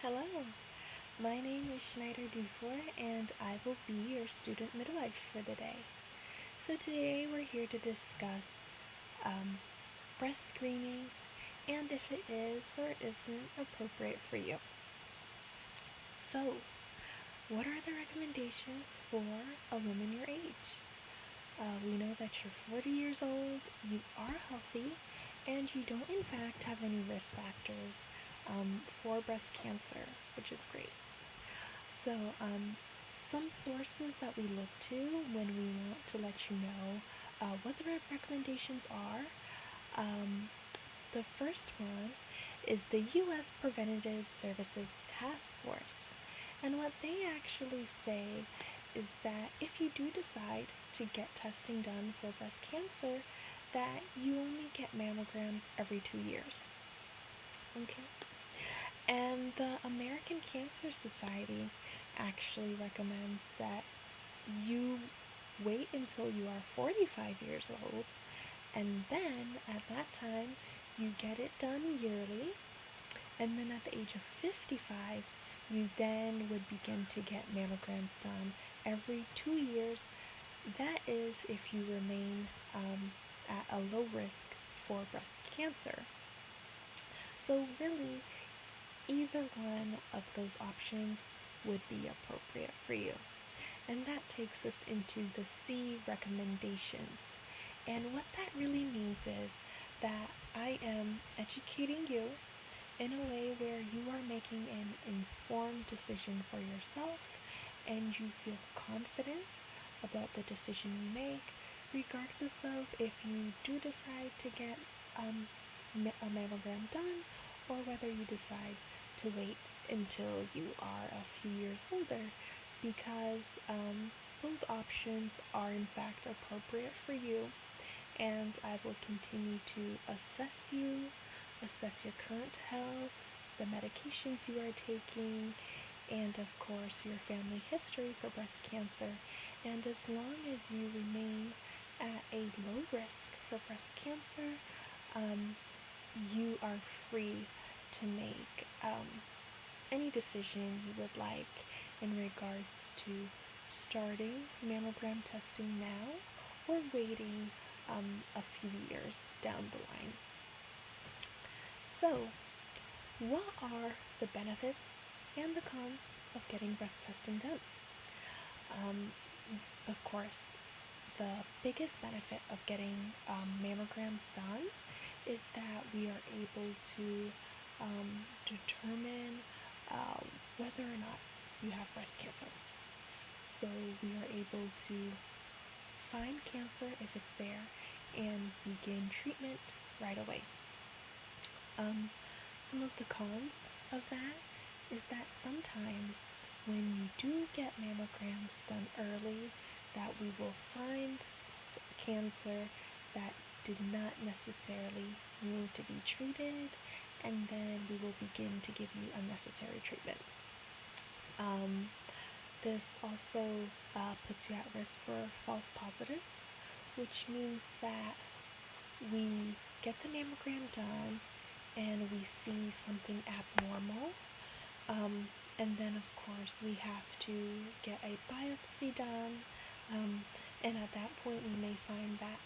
Hello, my name is Schneider Dufour and I will be your student midwife for the day. So today we're here to discuss breast screenings and if it is or isn't appropriate for you. So, what are the recommendations for a woman your age? We know that you're 40 years old, you are healthy, and you don't in fact have any risk factors for breast cancer, which is great. So, some sources that we look to when we want to let you know what the recommendations are. The first one is the U.S. Preventative Services Task Force. And what they actually say is that if you do decide to get testing done for breast cancer, that you only get mammograms every 2 years. Okay? And the American Cancer Society actually recommends that you wait until you are 45 years old, and then at that time you get it done yearly, and then at the age of 55 you then would begin to get mammograms done every 2 years. That is if you remain at a low risk for breast cancer. So really, either one of those options would be appropriate for you. And that takes us into the C recommendations. And what that really means is that I am educating you in a way where you are making an informed decision for yourself and you feel confident about the decision you make, regardless of if you do decide to get a mammogram done or whether you decide to wait until you are a few years older, because both options are in fact appropriate for you, and I will continue to assess you, assess your current health, the medications you are taking, and of course your family history for breast cancer. And as long as you remain at a low risk for breast cancer, you are free to make any decision you would like in regards to starting mammogram testing now or waiting a few years down the line. So, what are the benefits and the cons of getting breast testing done? Of course, the biggest benefit of getting mammograms done is that we are able to determine whether or not you have breast cancer. So we are able to find cancer if it's there and begin treatment right away. Some of the cons of that is that sometimes when you do get mammograms done early, that we will find cancer that did not necessarily need to be treated, and then we will begin to give you unnecessary treatment. This also puts you at risk for false positives, which means that we get the mammogram done and we see something abnormal, and then of course we have to get a biopsy done, and at that point we may find that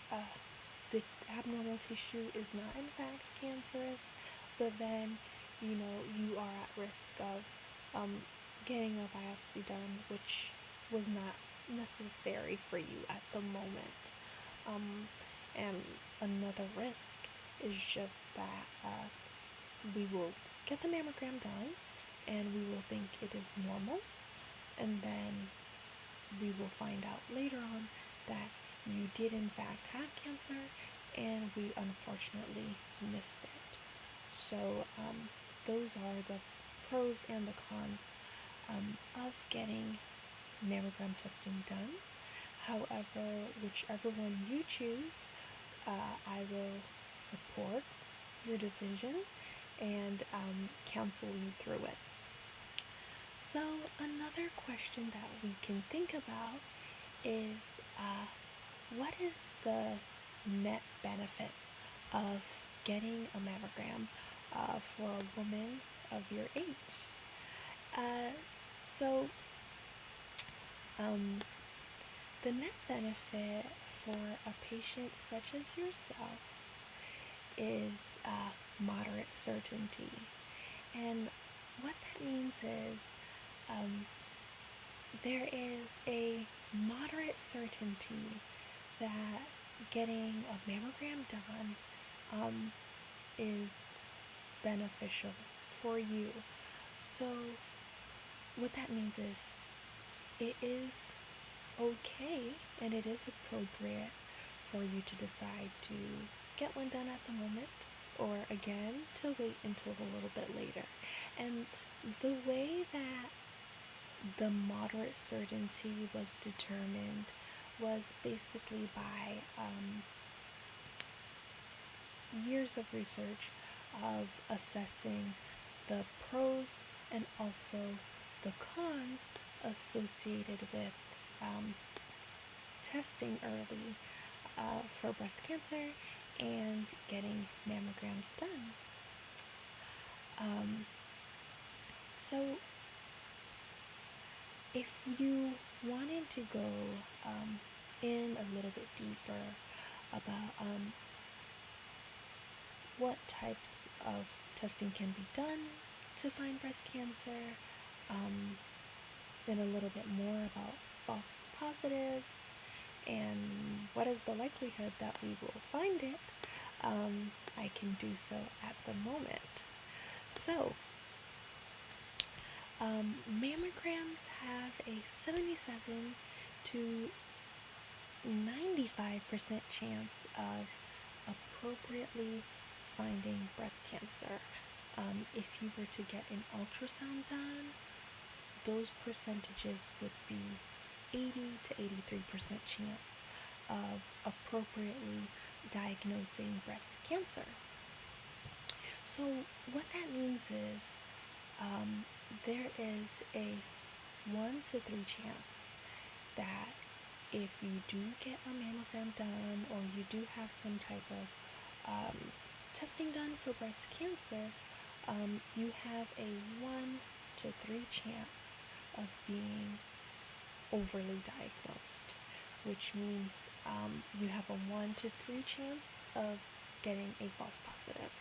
the abnormal tissue is not in fact cancerous, but then you are at risk of getting a biopsy done which was not necessary for you at the moment. And another risk is just that we will get the mammogram done and we will think it is normal, and then we will find out later on that you did in fact have cancer and we unfortunately missed it. So those are the pros and the cons of getting mammogram testing done. However, whichever one you choose, I will support your decision and counsel you through it. So another question that we can think about is what is the net benefit of getting a mammogram for a woman of your age? Uh, so, um, the net benefit for a patient such as yourself is moderate certainty. And what that means is there is a moderate certainty that getting a mammogram done is beneficial for you. So what that means is it is okay and it is appropriate for you to decide to get one done at the moment, or again to wait until a little bit later. And the way that the moderate certainty was determined was basically by years of research of assessing the pros and also the cons associated with testing early for breast cancer and getting mammograms done. So if you wanted to go in a little bit deeper about what types of testing can be done to find breast cancer, then a little bit more about false positives and what is the likelihood that we will find it, I can do so at the moment. So, mammograms have a 77 to 95% chance of appropriately finding breast cancer. If you were to get an ultrasound done, those percentages would be 80 to 83% chance of appropriately diagnosing breast cancer. So what that means is there is a 1 to 3 chance that if you do get a mammogram done or you do have some type of testing done for breast cancer, you have a 1 to 3 chance of being overly diagnosed, which means you have a 1 to 3 chance of getting a false positive.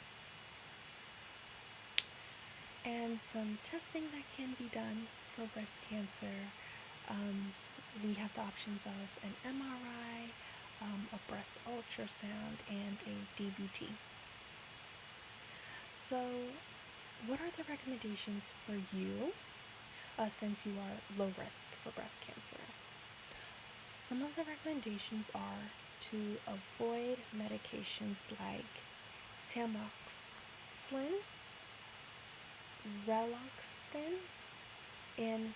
And some testing that can be done for breast cancer, we have the options of an MRI, a breast ultrasound, and a DBT. So what are the recommendations for you since you are low risk for breast cancer? Some of the recommendations are to avoid medications like tamoxifen, raloxifene, and